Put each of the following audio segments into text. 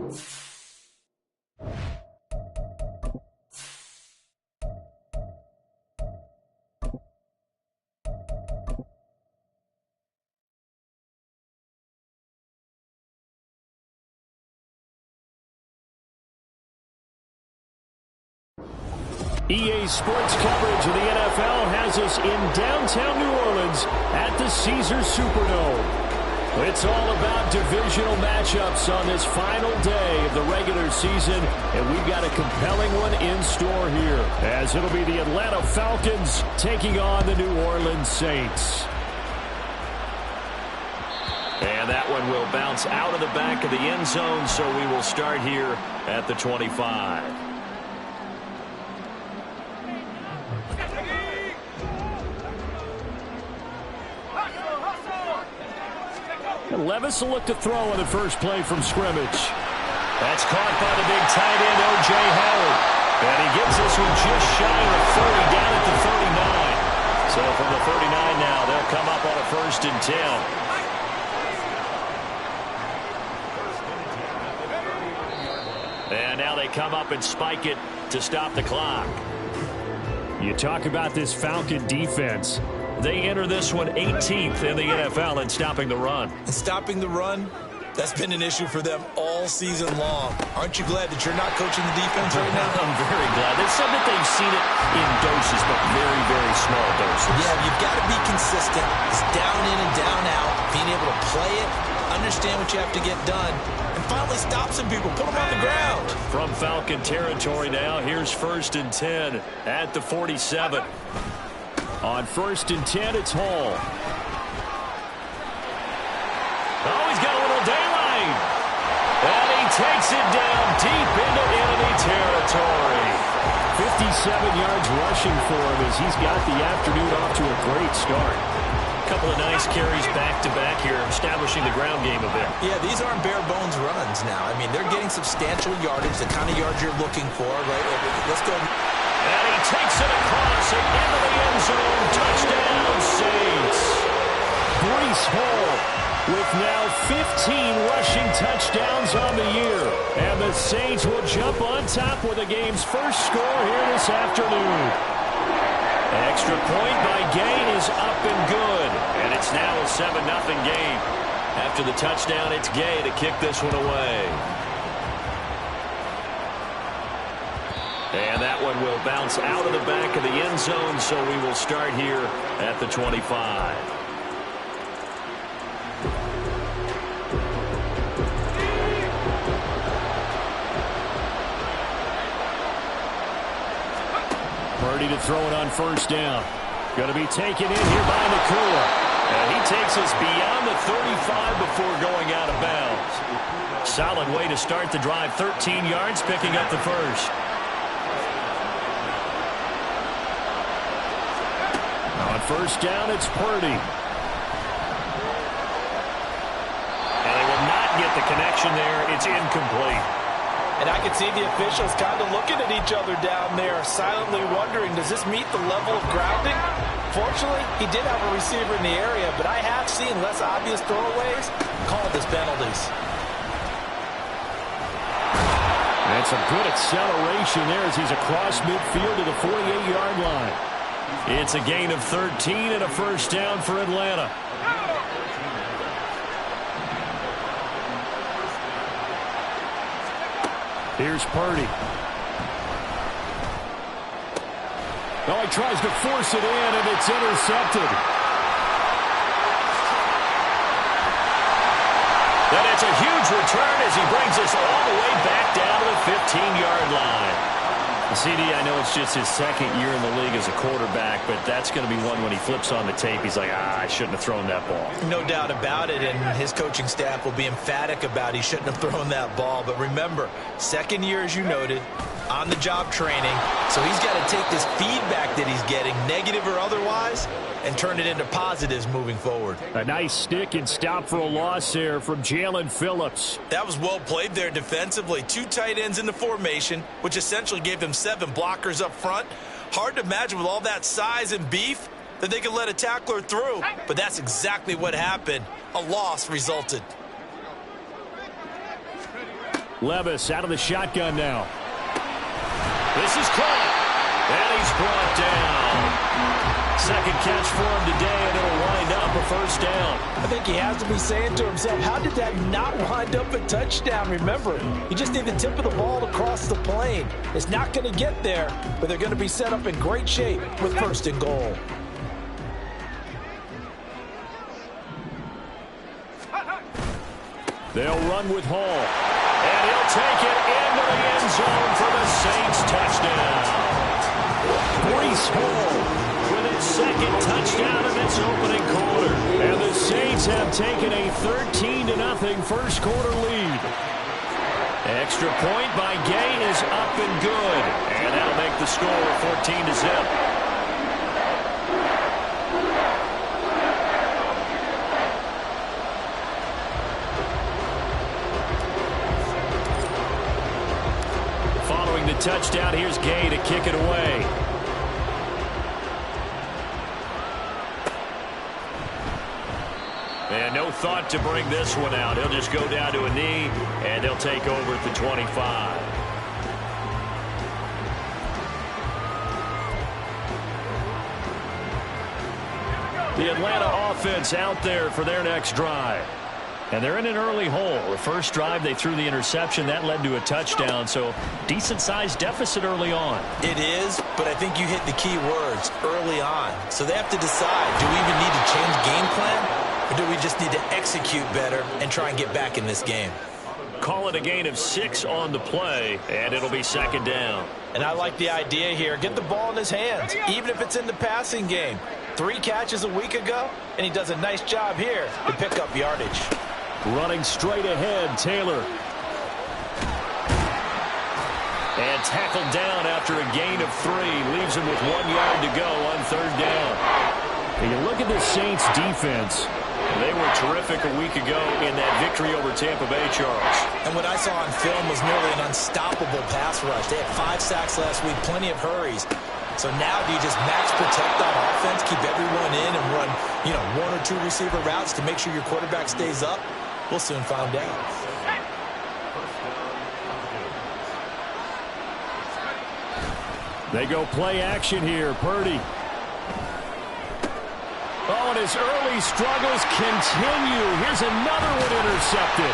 EA Sports coverage of the NFL has us in downtown New Orleans at the Caesars Superdome. It's all about divisional matchups on this final day of the regular season, and we've got a compelling one in store here, as it'll be the Atlanta Falcons taking on the New Orleans Saints. And that one will bounce out of the back of the end zone, so we will start here at the 25. And Levis will look to throw on the first play from scrimmage. That's caught by the big tight end, O.J. Howard. And he gets this one just shy of 30, down at the 39. So from the 39 now, they'll come up on a 1st and 10. And now they come up and spike it to stop the clock. You talk about this Falcon defense. They enter this one 18th in the NFL in stopping the run. And stopping the run, that's been an issue for them all season long. Aren't you glad that you're not coaching the defense right now? I'm very glad. They said that they've seen it in doses, but very, very small doses. Yeah, you've got to be consistent. It's down in and down out. Being able to play it, understand what you have to get done, and finally stop some people, put them on the ground. From Falcon territory now, here's 1st and 10 at the 47. On 1st and 10, it's Hall. Oh, he's got a little daylight. And he takes it down deep into enemy territory. 57 yards rushing for him as he's got the afternoon off to a great start. A couple of nice carries back-to-back here, establishing the ground game a bit. Yeah, these aren't bare-bones runs now. I mean, they're getting substantial yardage, the kind of yards you're looking for, right? Let's go. And he takes it across and into the end zone. Touchdown, Saints. Breece Hall with now 15 rushing touchdowns on the year. And the Saints will jump on top with the game's first score here this afternoon. Extra point by Gain is up and good. And it's now a 7-0 game. After the touchdown, it's Gay to kick this one away. And that one will bounce out of the back of the end zone, so we will start here at the 25. Purdy to throw it on 1st down. Going to be taken in here by Nakua. And he takes us beyond the 35 before going out of bounds. Solid way to start the drive. 13 yards, picking up the first. On 1st down, it's Purdy. And they will not get the connection there. It's incomplete. And I can see the officials kind of looking at each other down there, silently wondering, does this meet the level of grounding? Fortunately, he did have a receiver in the area, but I have seen less obvious throwaways called as penalties. And some good acceleration there as he's across midfield to the 48-yard line. It's a gain of 13 and a 1st down for Atlanta. Here's Purdy. Oh, he tries to force it in, and it's intercepted. And it's a huge return as he brings us all the way back down to the 15-yard line. CD, I know it's just his 2nd year in the league as a quarterback, but that's going to be one when he flips on the tape. He's like, I shouldn't have thrown that ball. No doubt about it, and his coaching staff will be emphatic about he shouldn't have thrown that ball. But remember, 2nd year, as you noted, on-the-job training, so he's got to take this feedback that he's getting, negative or otherwise, and turn it into positives moving forward. A nice stick and stop for a loss there from Jalen Phillips. That was well played there defensively. 2 tight ends in the formation, which essentially gave them 7 blockers up front. Hard to imagine with all that size and beef that they could let a tackler through, but that's exactly what happened. A loss resulted. Levis out of the shotgun now. This is caught. And he's brought down. Second catch for him today, and it'll wind up a first down. I think he has to be saying to himself, how did that not wind up a touchdown? Remember, you just need the tip of the ball to cross the plane. It's not going to get there, but they're going to be set up in great shape with first and goal. They'll run with Hall. And he'll take it into the end zone for the Saints touchdown. Breece Hall with its second touchdown of its opening quarter. And the Saints have taken a 13-0 first quarter lead. Extra point by Gay is up and good. And that'll make the score 14-0. Following the touchdown, here's Gay to kick it away. And no thought to bring this one out. He'll just go down to a knee, and they'll take over at the 25. The Atlanta offense out there for their next drive. And they're in an early hole. The first drive, they threw the interception. That led to a touchdown, so decent-sized deficit early on. It is, but I think you hit the key words, early on. So they have to decide, do we even need to change game plan? Or do we just need to execute better and try and get back in this game? Call it a gain of 6 on the play, and it'll be second down. And I like the idea here. Get the ball in his hands, even if it's in the passing game. 3 catches a week ago, and he does a nice job here to pick up yardage. Running straight ahead, Taylor. And tackled down after a gain of 3. Leaves him with 1 yard to go on third down. And you look at the Saints defense. They were terrific a week ago in that victory over Tampa Bay, Charles. And what I saw on film was nearly an unstoppable pass rush. They had 5 sacks last week, plenty of hurries. So now do you just max protect on offense, keep everyone in and run, 1 or 2 receiver routes to make sure your quarterback stays up? We'll soon find out. They go play action here. Purdy. Oh, and his early struggles continue. Here's another one intercepted.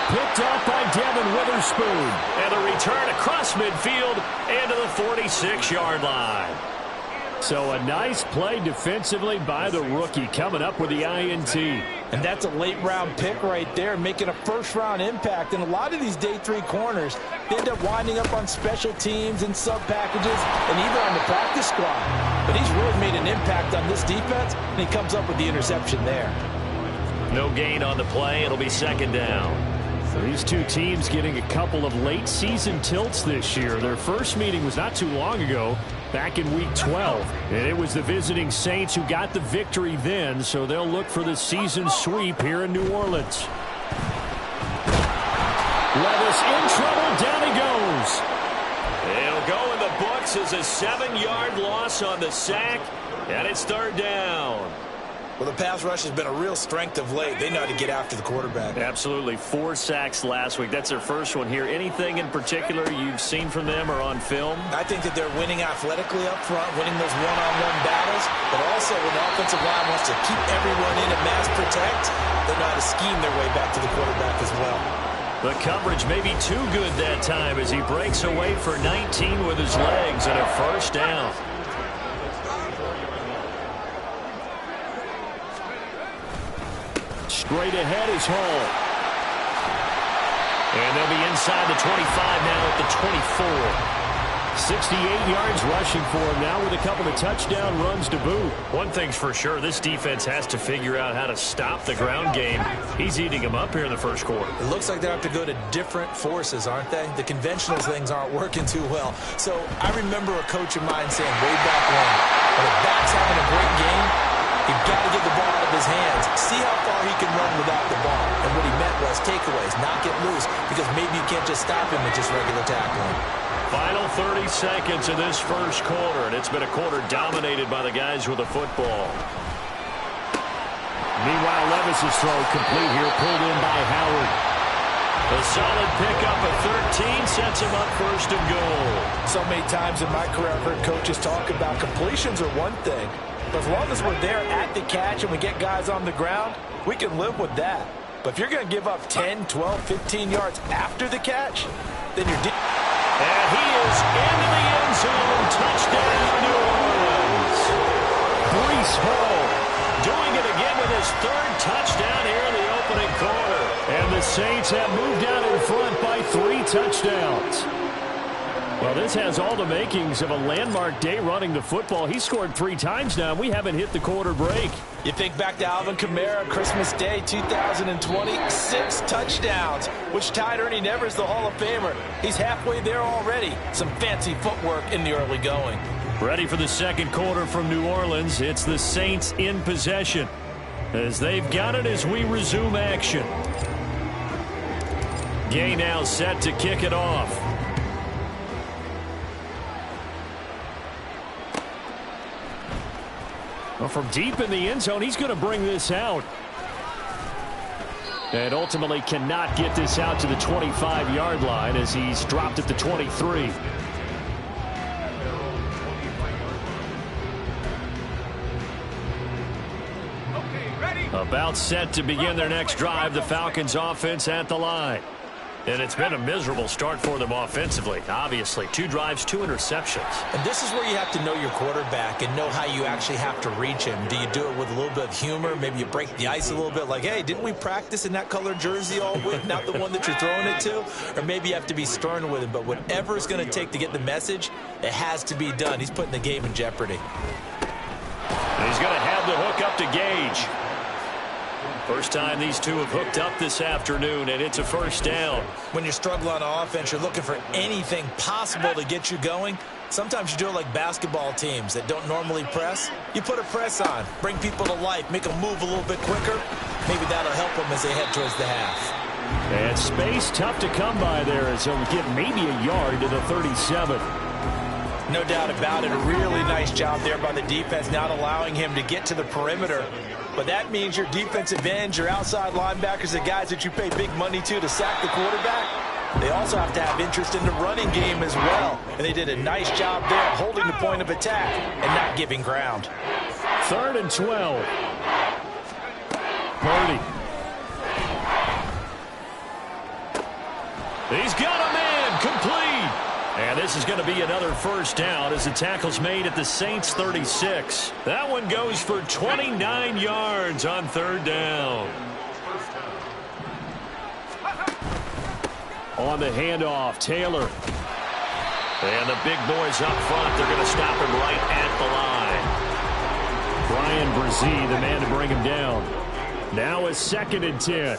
Picked up by Devin Witherspoon. And a return across midfield into the 46-yard line. So a nice play defensively by the rookie, coming up with the INT. And that's a late-round pick right there, making a first-round impact. And a lot of these day 3 corners, they end up winding up on special teams and sub-packages and even on the practice squad. But he's really made an impact on this defense, and he comes up with the interception there. No gain on the play. It'll be second down. So these two teams getting a couple of late-season tilts this year. Their first meeting was not too long ago, back in Week 12. And it was the visiting Saints who got the victory then, so they'll look for the season sweep here in New Orleans. Levis in trouble. Down he goes. It'll go in the books as a 7-yard loss on the sack, and it's third down. Well, the pass rush has been a real strength of late. They know how to get after the quarterback. Absolutely. 4 sacks last week. That's their first one here. Anything in particular you've seen from them or on film? I think that they're winning athletically up front, winning those one-on-one battles, but also when the offensive line wants to keep everyone in and mass protect, they know how to scheme their way back to the quarterback as well. The coverage may be too good that time as he breaks away for 19 with his legs and a first down. Straight ahead is Hall. And they'll be inside the 25 now at the 24. 68 yards rushing for him now with a couple of touchdown runs to boot. One thing's for sure, this defense has to figure out how to stop the ground game. He's eating them up here in the first quarter. It looks like they have to go to different forces, aren't they? The conventional things aren't working too well. So I remember a coach of mine saying way back when a back's having a great game, you've got to get the ball out of his hands. See how far he can run without the ball. And what he meant was takeaways, not get loose, because maybe you can't just stop him with just regular tackling. Final 30 seconds of this first quarter, and it's been a quarter dominated by the guys with the football. Meanwhile, Levis's throw complete here, pulled in by Howard. A solid pickup of 13 sets him up first and goal. So many times in my career I've heard coaches talk about completions are one thing, but as long as we're there at the catch and we get guys on the ground, we can live with that. But if you're going to give up 10, 12, 15 yards after the catch, then you're deep. And he is into the end zone. Touchdown, New Orleans. Breece Hall doing it again with his third touchdown here in the opening quarter. And the Saints have moved out in front by 3 touchdowns. Well, this has all the makings of a landmark day running the football. He scored 3 times now. We haven't hit the quarter break. You think back to Alvin Kamara, Christmas Day 2020, 6 touchdowns, which tied Ernie Nevers, the Hall of Famer. He's halfway there already. Some fancy footwork in the early going. Ready for the second quarter from New Orleans. It's the Saints in possession as they've got it as we resume action. Gay now set to kick it off. Well, from deep in the end zone, he's going to bring this out. And ultimately cannot get this out to the 25-yard line as he's dropped at the 23. About set to begin their next drive, the Falcons offense at the line. And it's been a miserable start for them offensively. Obviously, 2 drives, 2 interceptions. And this is where you have to know your quarterback and know how you actually have to reach him. Do you do it with a little bit of humor? Maybe you break the ice a little bit like, hey, didn't we practice in that color jersey all week, not the one that you're throwing it to? Or maybe you have to be stern with him. But whatever it's going to take to get the message, it has to be done. He's putting the game in jeopardy. And he's going to have the hook up to Gage. First time these two have hooked up this afternoon, and it's a first down. When you're struggling on offense, you're looking for anything possible to get you going. Sometimes you do it like basketball teams that don't normally press. You put a press on, bring people to life, make them move a little bit quicker. Maybe that'll help them as they head towards the half. And space tough to come by there as he'll get maybe a yard to the 37. No doubt about it. A really nice job there by the defense, not allowing him to get to the perimeter. But that means your defensive ends, your outside linebackers, the guys that you pay big money to sack the quarterback, they also have to have interest in the running game as well. And they did a nice job there holding the point of attack and not giving ground. 3rd and 12. Purdy. He's got a man complete. And this is going to be another first down as the tackle's made at the Saints 36. That one goes for 29 yards on 3rd down. On the handoff, Taylor. And the big boys up front, they're going to stop him right at the line. Brian Brzee, the man to bring him down. Now a 2nd and 10.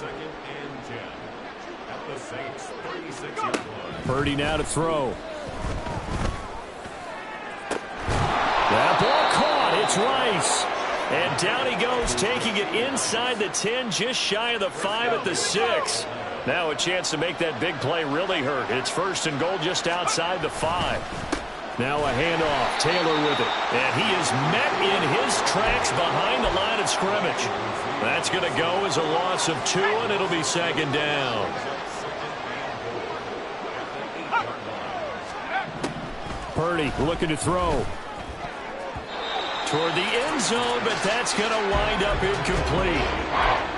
Purdy now to throw. That ball caught. It's Rice. And down he goes, taking it inside the 10, just shy of the 5 at the 6. Now a chance to make that big play really hurt. It's 1st and goal just outside the 5. Now a handoff. Taylor with it. And he is met in his tracks behind the line of scrimmage. That's going to go as a loss of 2, and it'll be 2nd down. Purdy looking to throw. Toward the end zone, but that's going to wind up incomplete.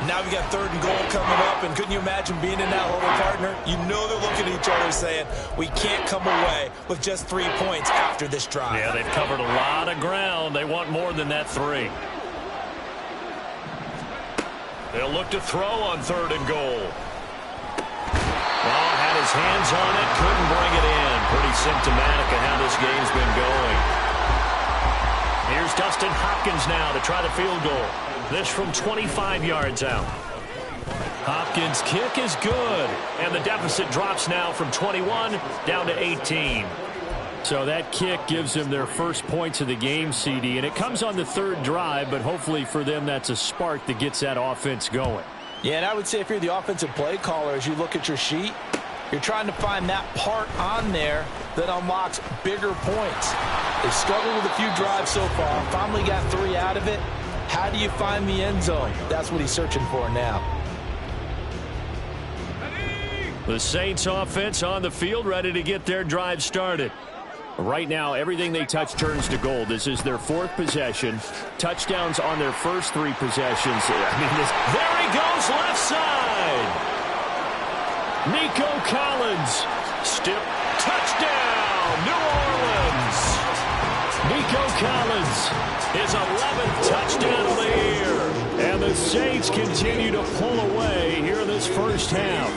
Now we got 3rd and goal coming up, and couldn't you imagine being in that hole with partner? You know they're looking at each other saying, we can't come away with just 3 points after this drive. Yeah, they've covered a lot of ground. They want more than that 3. They'll look to throw on 3rd and goal. Well, had his hands on it, couldn't bring it in. Pretty symptomatic of how this game's been going. Here's Dustin Hopkins now to try the field goal. This from 25 yards out. Hopkins' kick is good. And the deficit drops now from 21 down to 18. So that kick gives them their first points of the game, CD. And it comes on the 3rd drive, but hopefully for them that's a spark that gets that offense going. Yeah, and I would say if you're the offensive play caller, as you look at your sheet, you're trying to find that part on there that unlocks bigger points. They've struggled with a few drives so far. Finally got 3 out of it. How do you find the end zone? That's what he's searching for now. The Saints offense on the field, ready to get their drive started. Right now, everything they touch turns to gold. This is their 4th possession. Touchdowns on their first 3 possessions. There he goes, left side. Nico Collins. Touchdown, New Orleans. Nico Collins, his 11th touchdown of the year. And the Saints continue to pull away here in this first half.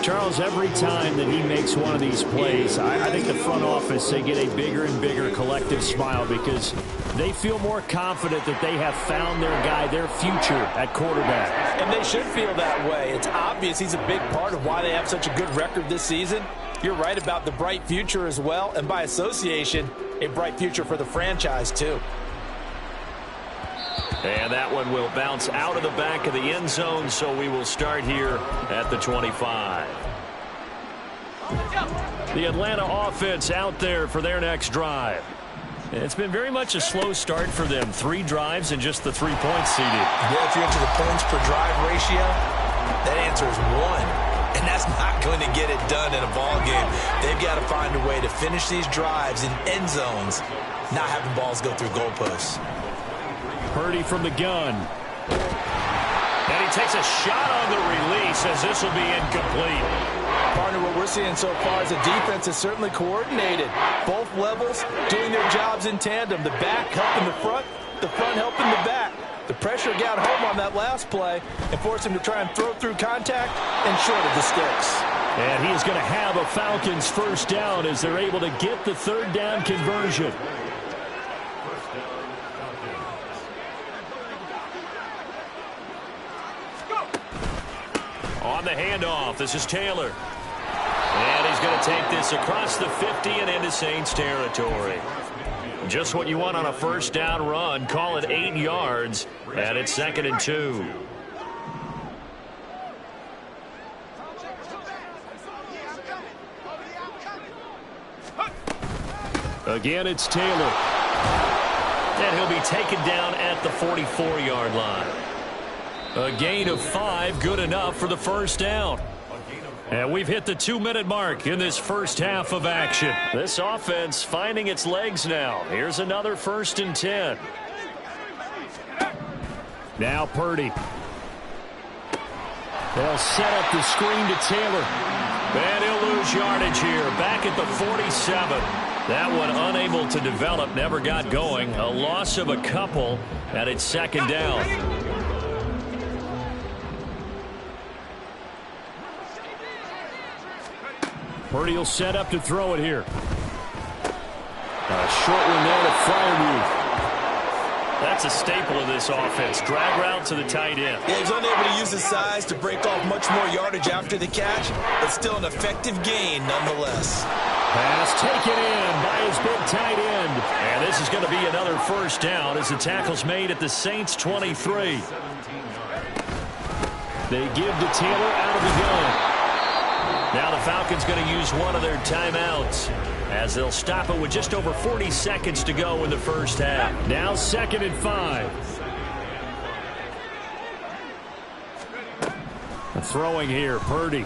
Charles, every time that he makes one of these plays, I think the front office, they get a bigger and bigger collective smile because they feel more confident that they have found their guy, their future at quarterback. And they should feel that way. It's obvious he's a big part of why they have such a good record this season. You're right about the bright future as well, and by association, a bright future for the franchise too. And that one will bounce out of the back of the end zone, so we will start here at the 25. The Atlanta offense out there for their next drive. It's been very much a slow start for them. 3 drives and just the 3 points seeded. Yeah, if you're into the points per drive ratio, that answer is 1. And that's not going to get it done in a ball game. They've got to find a way to finish these drives in end zones, not having balls go through goalposts. Purdy from the gun. And he takes a shot on the release as this will be incomplete. Partner, what we're seeing so far is the defense is certainly coordinated. Both levels doing their jobs in tandem. The back helping the front helping the back. The pressure got home on that last play and forced him to try and throw through contact and short of the sticks. And he is going to have a Falcons first down as they're able to get the 3rd down conversion. On the handoff, this is Taylor. And he's going to take this across the 50 and into Saints territory. Just what you want on a first down run. Call it 8 yards, and it's 2nd and 2. Again, it's Taylor. And he'll be taken down at the 44-yard line. A gain of 5, good enough for the first down. And we've hit the 2-minute mark in this first half of action. This offense finding its legs now. Here's another 1st and 10. Now Purdy. They'll set up the screen to Taylor. And he'll lose yardage here. Back at the 47. That one unable to develop, never got going. A loss of a couple, and it's 2nd down. Purdy will set up to throw it here. A short one there to Freiermuth. That's a staple of this offense. Drag route to the tight end. Yeah, he's unable to use his size to break off much more yardage after the catch, but still an effective gain nonetheless. Pass taken in by his big tight end. And this is going to be another first down as the tackle's made at the Saints 23. They give to Taylor out of the gun. Now the Falcons going to use one of their timeouts as they'll stop it with just over 40 seconds to go in the first half. Now 2nd and 5. Throwing here, Purdy.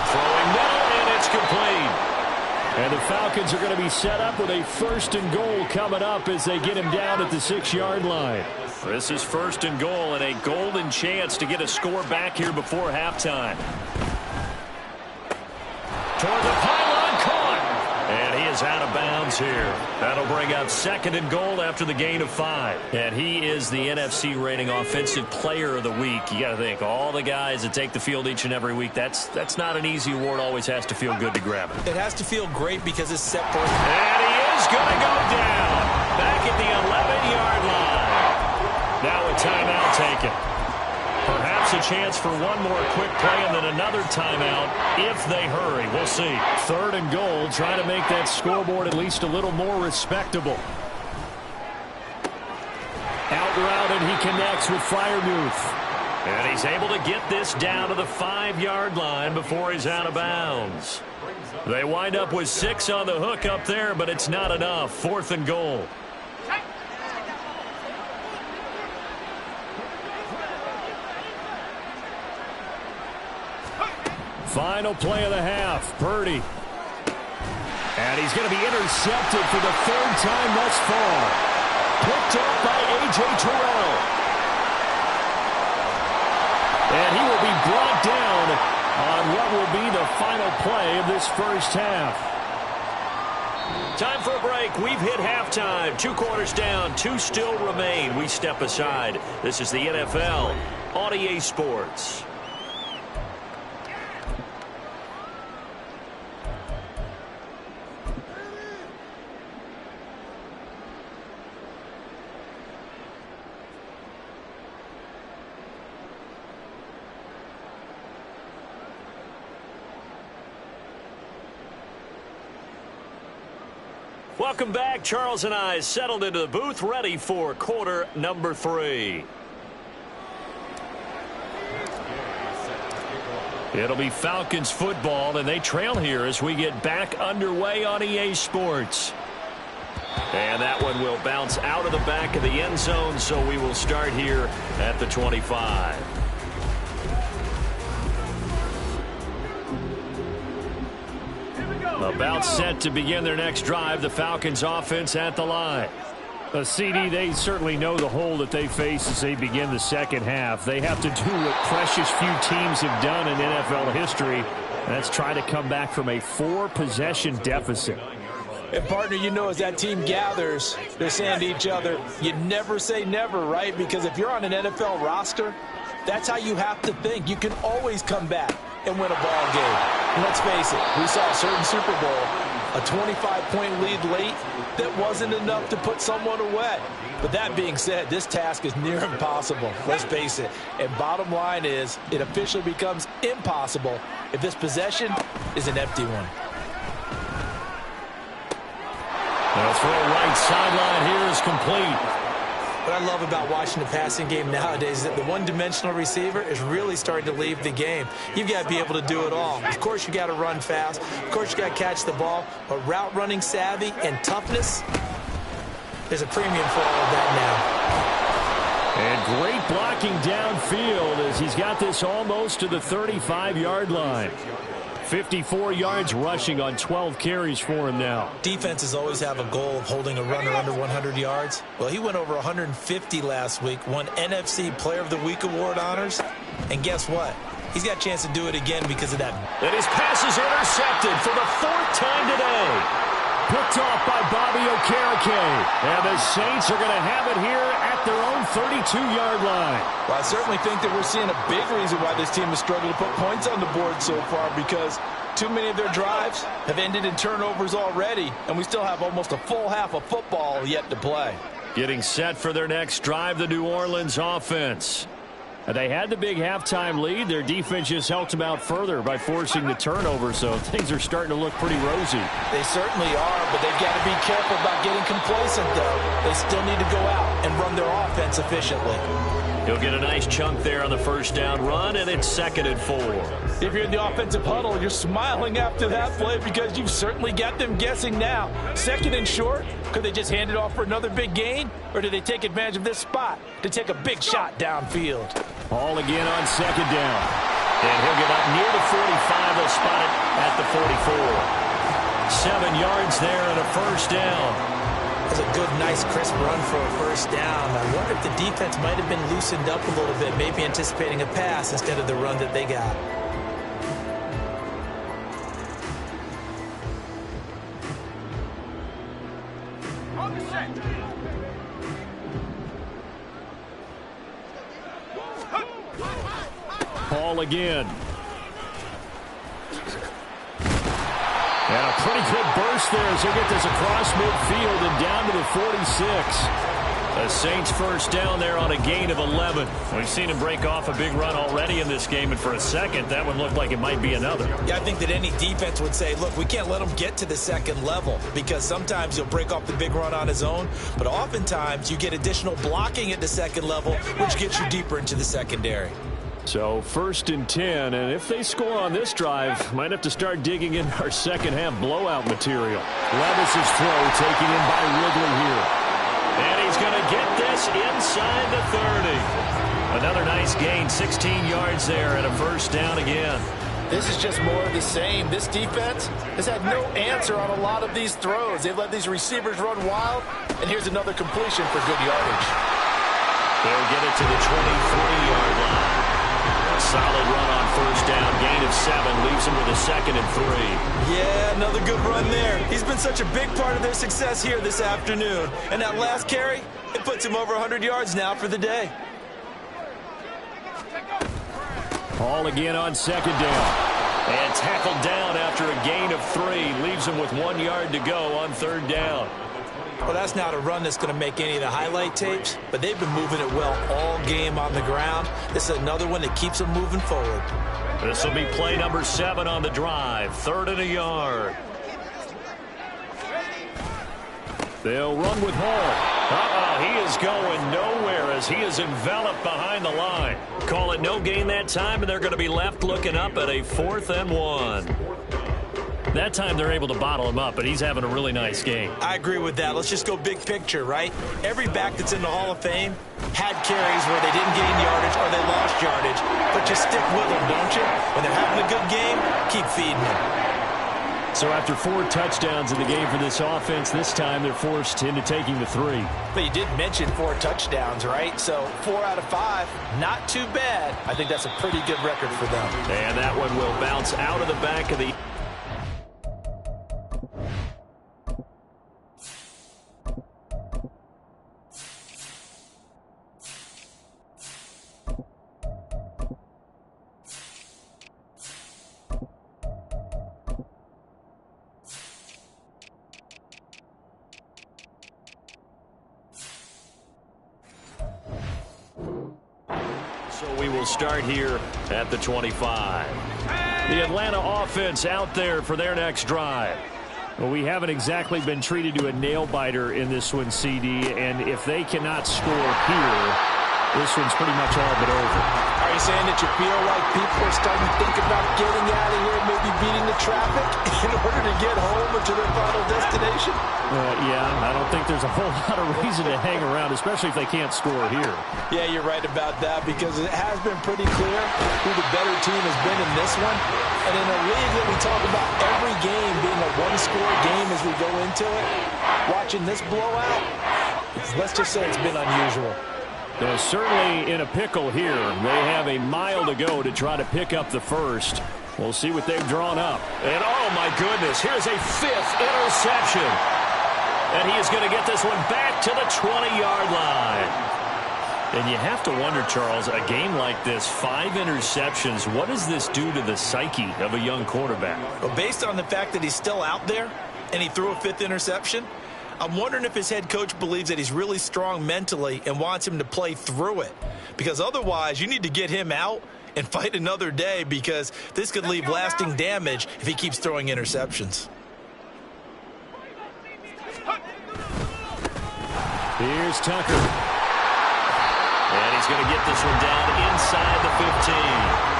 Throwing now, and it's complete. And the Falcons are going to be set up with a 1st and goal coming up as they get him down at the 6-yard line. This is 1st and goal and a golden chance to get a score back here before halftime. Toward the pylon, caught. And he is out of bounds here. That'll bring up 2nd and goal after the gain of 5. And he is the NFC rating offensive player of the week. You got to think, all the guys that take the field each and every week, that's not an easy award. Always has to feel good to grab it. It has to feel great because it's set for... And he is going to go down. Back at the 11-yard line. Now a timeout taken. Perhaps a chance for one more quick play and then another timeout if they hurry. We'll see. 3rd and goal, trying to make that scoreboard at least a little more respectable. Out route, and he connects with Freiermuth. And he's able to get this down to the 5-yard line before he's out of bounds. They wind up with 6 on the hook up there, but it's not enough. 4th and goal. Final play of the half. Purdy. And he's going to be intercepted for the third time thus far. Picked up by A.J. Terrell. And he will be brought down on what will be the final play of this first half. Time for a break. We've hit halftime. 2 quarters down. 2 still remain. We step aside. This is the NFL on EA Sports. Welcome back. Charles and I settled into the booth, ready for quarter number 3. It'll be Falcons football, and they trail here as we get back underway on EA Sports. And that one will bounce out of the back of the end zone, so we will start here at the 25. About set to begin their next drive, the Falcons offense at the line. CD, they certainly know the hole that they face as they begin the second half. They have to do what precious few teams have done in NFL history. That's try to come back from a 4-possession deficit. And, partner, you know, as that team gathers, they're saying to each other, you never say never, right? Because if you're on an NFL roster, that's how you have to think. You can always come back and win a ball game. And let's face it, we saw a certain Super Bowl, a 25-point lead late that wasn't enough to put someone away. But that being said, this task is near impossible. Let's face it. And bottom line is, it officially becomes impossible if this possession is an empty one. The throw right sideline here is complete. What I love about watching the passing game nowadays is that the one-dimensional receiver is really starting to leave the game. You've got to be able to do it all. Of course, you got to run fast. Of course, you got to catch the ball. But route running savvy and toughness, there's a premium for all of that now. And great blocking downfield as he's got this almost to the 35-yard line. 54 yards rushing on 12 carries for him now. Defenses always have a goal of holding a runner under 100 yards. Well, he went over 150 last week, won NFC Player of the Week award honors. And guess what? He's got a chance to do it again because of that. And his pass is intercepted for the 4th time today. Picked off by Bobby Okereke. And the Saints are going to have it here at their own 32-yard line. Well, I certainly think that we're seeing a big reason why this team has struggled to put points on the board so far, because too many of their drives have ended in turnovers already, and we still have almost a full half of football yet to play. Getting set for their next drive, the New Orleans offense. They had the big halftime lead. Their defense just helped them out further by forcing the turnover, so things are starting to look pretty rosy. They certainly are, but they've got to be careful about getting complacent, though. They still need to go out and run their offense efficiently. He'll get a nice chunk there on the first down run, and it's 2nd and 4. If you're in the offensive huddle, you're smiling after that play because you've certainly got them guessing now. 2nd and short, could they just hand it off for another big gain? Or do they take advantage of this spot to take a big shot downfield? Ball again on 2nd down. And he'll get up near the 45. They'll spot it at the 44. 7 yards there and a first down. That's a good, nice, crisp run for a first down. I wonder if the defense might have been loosened up a little bit, maybe anticipating a pass instead of the run that they got. Ball again. And a pretty good burst there as he'll get this across midfield and down to the 46. The Saints first down there on a gain of 11. We've seen him break off a big run already in this game, and for a second, that one looked like it might be another. Yeah, I think that any defense would say, look, we can't let him get to the second level, because sometimes he'll break off the big run on his own, but oftentimes you get additional blocking at the second level, which gets you deeper into the secondary. So 1st and 10, and if they score on this drive, might have to start digging in our second half blowout material. Levis's throw taken in by Ridley here. And he's going to get this inside the 30. Another nice gain, 16 yards there and a first down again. This is just more of the same. This defense has had no answer on a lot of these throws. They've let these receivers run wild, and here's another completion for good yardage. They'll get it to the 23-yard line. A solid run on first down. Gain of 7 leaves him with a 2nd and 3. Yeah, another good run there. He's been such a big part of their success here this afternoon. And that last carry, it puts him over 100 yards now for the day. Ball again on 2nd down. And tackled down after a gain of 3. Leaves him with 1 yard to go on 3rd down. Well, that's not a run that's going to make any of the highlight tapes, but they've been moving it well all game on the ground. This is another one that keeps them moving forward. This will be play number 7 on the drive. 3rd and a yard. They'll run with Hall. He is going nowhere as he is enveloped behind the line. Call it no gain that time, and they're going to be left looking up at a 4th and 1. That time they're able to bottle him up, but he's having a really nice game. I agree with that. Let's just go big picture, right? Every back that's in the Hall of Fame had carries where they didn't gain yardage or they lost yardage. But you stick with them, don't you? When they're having a good game, keep feeding them. So after 4 touchdowns in the game for this offense, this time they're forced into taking the 3. But you did mention 4 touchdowns, right? So 4 out of 5, not too bad. I think that's a pretty good record for them. And that one will bounce out of the back of the... So we will start here at the 25. The Atlanta offense out there for their next drive. Well, we haven't exactly been treated to a nail-biter in this one, CD, and if they cannot score here, this one's pretty much all but over. Are you saying that you feel like people are starting to think about getting out of here, maybe beating the traffic in order to get home or to their final destination? Yeah, I don't think there's a whole lot of reason to hang around, especially if they can't score here. Yeah, you're right about that because it has been pretty clear who the better team has been in this one. And in a league that we talk about every game being a one-score game as we go into it, watching this blowout, let's just say it's been unusual. They're certainly in a pickle here. They have a mile to go to try to pick up the first. We'll see what they've drawn up. And, oh, my goodness, here's a 5th interception. And he is going to get this one back to the 20-yard line. And you have to wonder, Charles, a game like this, 5 interceptions, what does this do to the psyche of a young quarterback? Well, based on the fact that he's still out there and he threw a 5th interception, I'm wondering if his head coach believes that he's really strong mentally and wants him to play through it. Because otherwise, you need to get him out and fight another day because this could leave lasting damage if he keeps throwing interceptions. Here's Tucker. And he's going to get this one down inside the 15.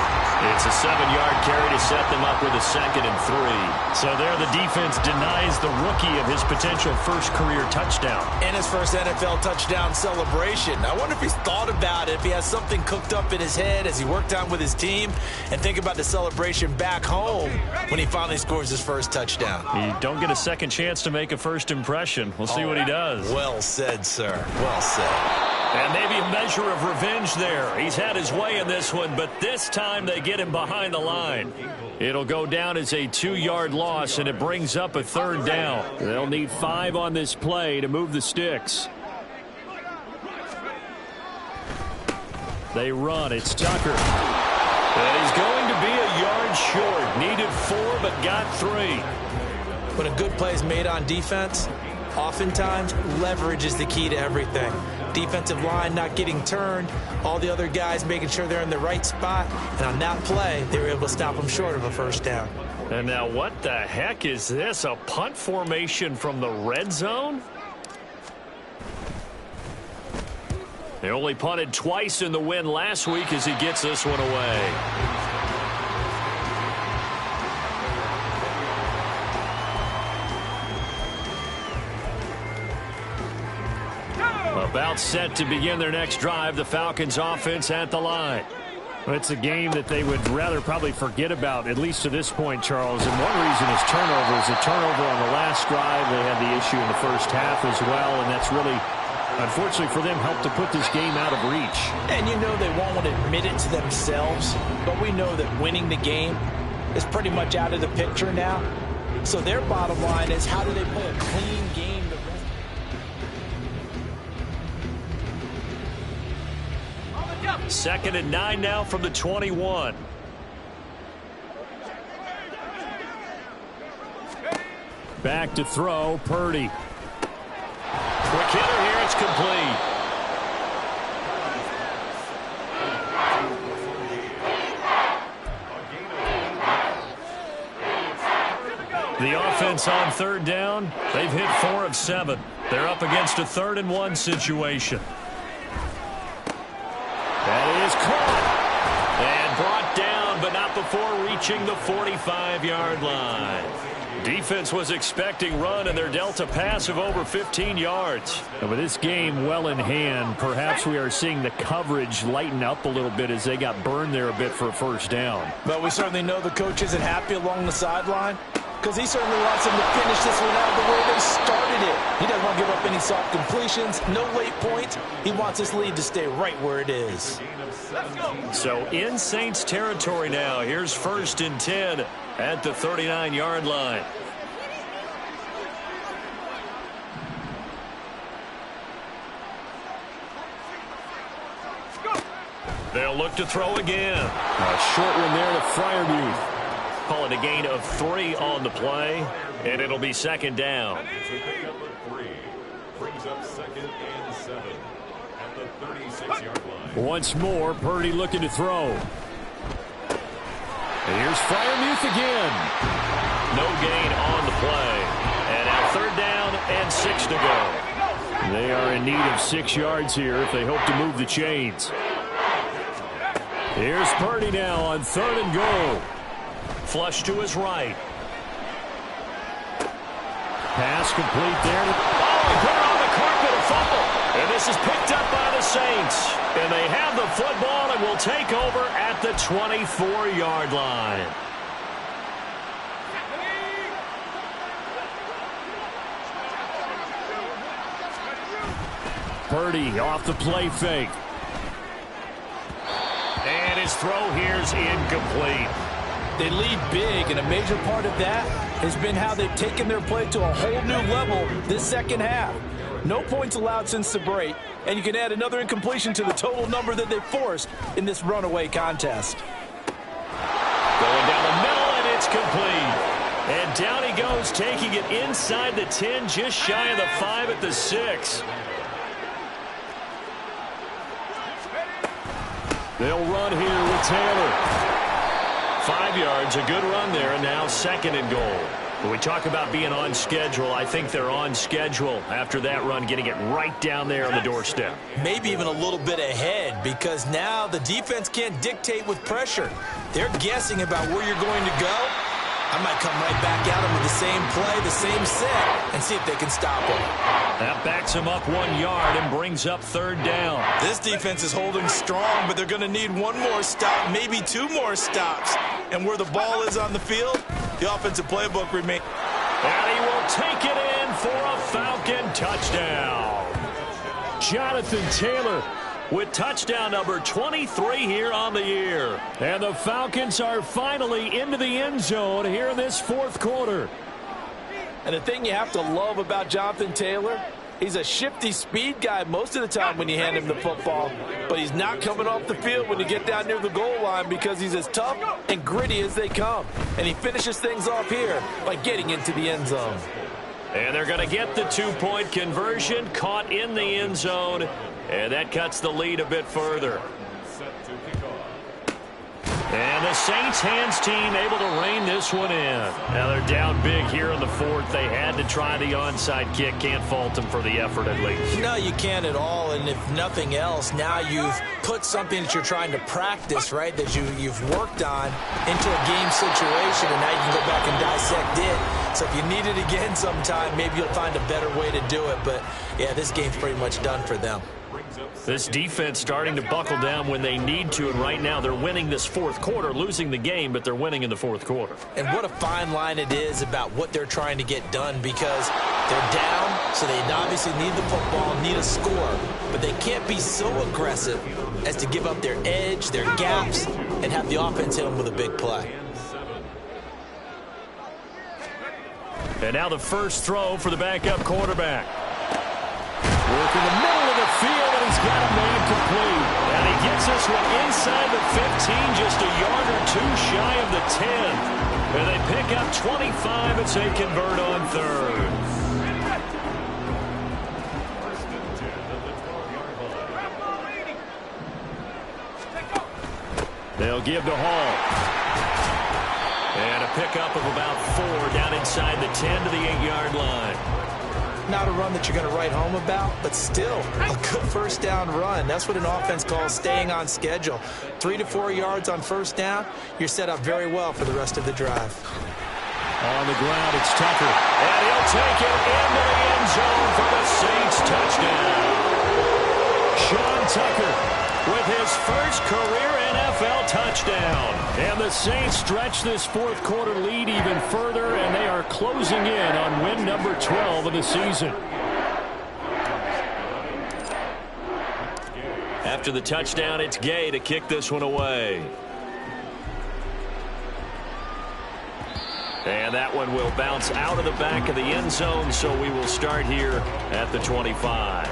It's a 7-yard carry to set them up with a 2nd and 3. So there the defense denies the rookie of his potential first career touchdown. And his first NFL touchdown celebration. I wonder if he's thought about it, if he has something cooked up in his head as he worked on with his team, and think about the celebration back home when he finally scores his first touchdown. You don't get a second chance to make a first impression. We'll see what he does. Well said, sir. Well said. And maybe a measure of revenge there. He's had his way in this one, but this time they get him behind the line. It'll go down as a 2-yard loss, and it brings up a 3rd down. They'll need 5 on this play to move the sticks. They run. It's Tucker. And he's going to be a yard short. Needed 4, but got 3. When a good play is made on defense, oftentimes leverage is the key to everything. Defensive line not getting turned, all the other guys making sure they're in the right spot, and on that play, they were able to stop them short of a first down. And now what the heck is this? A punt formation from the red zone? They only punted twice in the win last week as he gets this one away. About set to begin their next drive, the Falcons offense at the line. It's a game that they would rather probably forget about, at least to this point, Charles. And one reason is turnovers. A turnover on the last drive. They had the issue in the first half as well, and that's really, unfortunately for them, helped to put this game out of reach. And you know they won't want to admit it to themselves, but we know that winning the game is pretty much out of the picture now. So their bottom line is, how do they play a clean game? Second and 9 now from the 21. Back to throw, Purdy. Quick hitter here, it's complete. The offense on third down, they've hit 4 of 7. They're up against a 3rd and 1 situation. That is caught and brought down, but not before reaching the 45-yard line. Defense was expecting run, and they're dealt a pass of over 15 yards. And with this game well in hand, perhaps we are seeing the coverage lighten up a little bit as they got burned there a bit for a first down. But we certainly know the coach isn't happy along the sideline, because he certainly wants them to finish this one out the way they started it. He doesn't want to give up any soft completions, no late points. He wants his lead to stay right where it is. So in Saints territory now. Here's 1st and 10 at the 39-yard line. They'll look to throw again. A short one there to Freiermuth. Call it a gain of 3 on the play, and it'll be 2nd down. Brings up 2nd and 7 at the 36-yard line. Once more, Purdy looking to throw. And here's Freiermuth again. No gain on the play. And now 3rd down and 6 to go. They are in need of 6 yards here if they hope to move the chains. Here's Purdy now on 3rd and goal. Flush to his right. Pass complete there. Oh, he put it on the carpet, a fumble. And this is picked up by the Saints. And they have the football and will take over at the 24-yard line. Purdy off the play fake. And his throw here's incomplete. They lead big, and a major part of that has been how they've taken their play to a whole new level this second half. No points allowed since the break, and you can add another incompletion to the total number that they forced in this runaway contest. Going down the middle, and it's complete. And down he goes, taking it inside the 10, just shy of the 5 at the 6. They'll run here with Taylor. 5 yards, a good run there, and now 2nd and goal. When we talk about being on schedule, I think they're on schedule after that run, getting it right down there on the doorstep. Maybe even a little bit ahead, because now the defense can't dictate with pressure. They're guessing about where you're going to go. I might come right back at them with the same play, the same set, and see if they can stop them. That backs them up 1 yard and brings up 3rd down. This defense is holding strong, but they're going to need 1 more stop, maybe 2 more stops. And where the ball is on the field, the offensive playbook remains. And he will take it in for a Falcon touchdown. Jonathan Taylor with touchdown number 23 here on the year. And the Falcons are finally into the end zone here in this 4th quarter. And the thing you have to love about Jonathan Taylor, he's a shifty speed guy most of the time when you hand him the football. But he's not coming off the field when you get down near the goal line because he's as tough and gritty as they come. And he finishes things off here by getting into the end zone. And they're going to get the 2-point conversion, caught in the end zone. And that cuts the lead a bit further. And the Saints hands team able to rein this one in. Now they're down big here in the 4th. They had to try the onside kick. Can't fault them for the effort at least. No, you can't at all. And if nothing else, now you've put something that you're trying to practice, right, that you've worked on into a game situation, and now you can go back and dissect it. So if you need it again sometime, maybe you'll find a better way to do it. But, yeah, this game's pretty much done for them. This defense starting to buckle down when they need to, and right now they're winning this fourth quarter, losing the game, but they're winning in the fourth quarter. And what a fine line it is about what they're trying to get done, because they're down, so they obviously need the football, need a score, but they can't be so aggressive as to give up their edge, their gaps, and have the offense hit them with a big play. And now the first throw for the backup quarterback. Work in the middle of the field, and he's got a man complete. And he gets this one inside the 15, just a yard or two shy of the 10. And they pick up 25 as they convert on third. They'll give to Hall. And a pickup of about 4 down inside the 10 to the 8-yard line. Not a run that you're going to write home about, but still a good first down run. That's what an offense calls staying on schedule. 3 to 4 yards on first down, you're set up very well for the rest of the drive. On the ground, it's Tucker. And he'll take it into the end zone for the Saints touchdown. Sean Tucker with his first career NFL touchdown. And the Saints stretch this fourth quarter lead even further, and they are closing in on win number 12 of the season. After the touchdown, it's Gay to kick this one away. And that one will bounce out of the back of the end zone, so we will start here at the 25.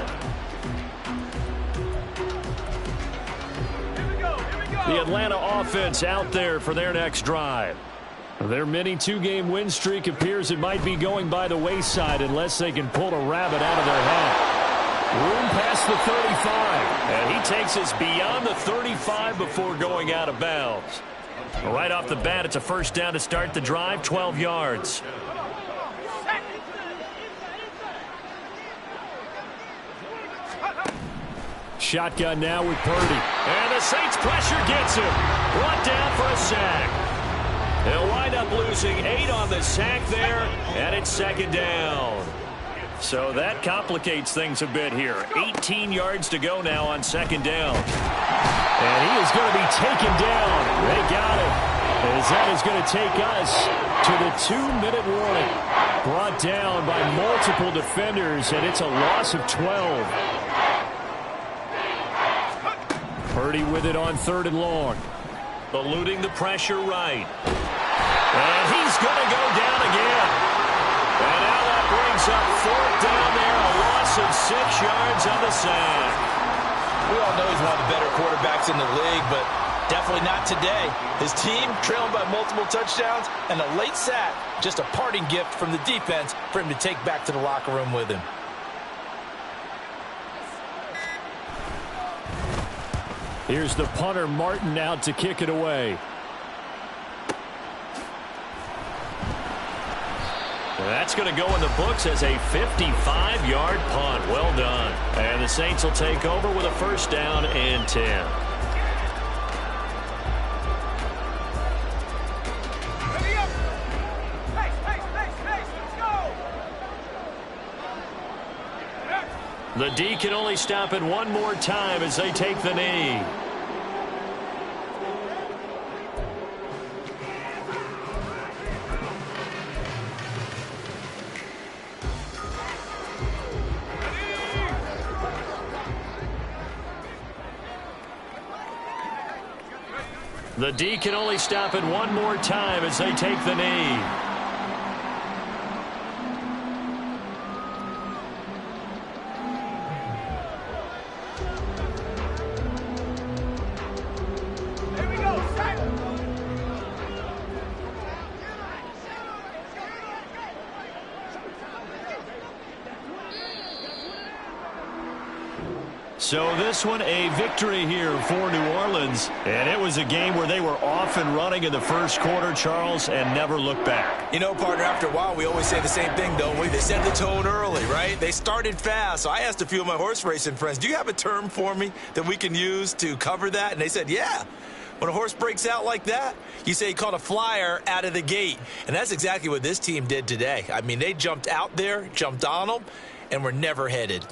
The Atlanta offense out there for their next drive. Their mini 2-game win streak appears it might be going by the wayside unless they can pull a rabbit out of their hat. Room past the 35, and he takes us beyond the 35 before going out of bounds. Right off the bat, it's a first down to start the drive, 12 yards. Shotgun now with Purdy. And the Saints pressure gets him. Brought down for a sack. They'll wind up losing 8 on the sack there, and it's second down. So that complicates things a bit here. 18 yards to go now on second down. And he is going to be taken down. They got him. As that is going to take us to the 2-minute warning. Brought down by multiple defenders, and it's a loss of 12. Purdy with it on 3rd and long. Eluding the pressure right. And he's going to go down again. And now that brings up 4th down there, a loss of 6 yards on the sack. We all know he's one of the better quarterbacks in the league, but definitely not today. His team trailing by multiple touchdowns, and a late sack, just a parting gift from the defense for him to take back to the locker room with him. Here's the punter, Martin, out to kick it away. That's going to go in the books as a 55-yard punt. Well done. And the Saints will take over with a first down and 10. The D can only stop it one more time as they take the knee. The D can only stop it one more time as they take the knee. So this one a victory here for New Orleans. And it was a game where they were off and running in the first quarter, Charles, and never looked back. You know, partner, after a while, we always say the same thing, don't we? They set the tone early, right? They started fast. So I asked a few of my horse racing friends, do you have a term for me that we can use to cover that? And they said, yeah. When a horse breaks out like that, you say he caught a flyer out of the gate. And that's exactly what this team did today. I mean, they jumped out there, jumped on them, and were never headed.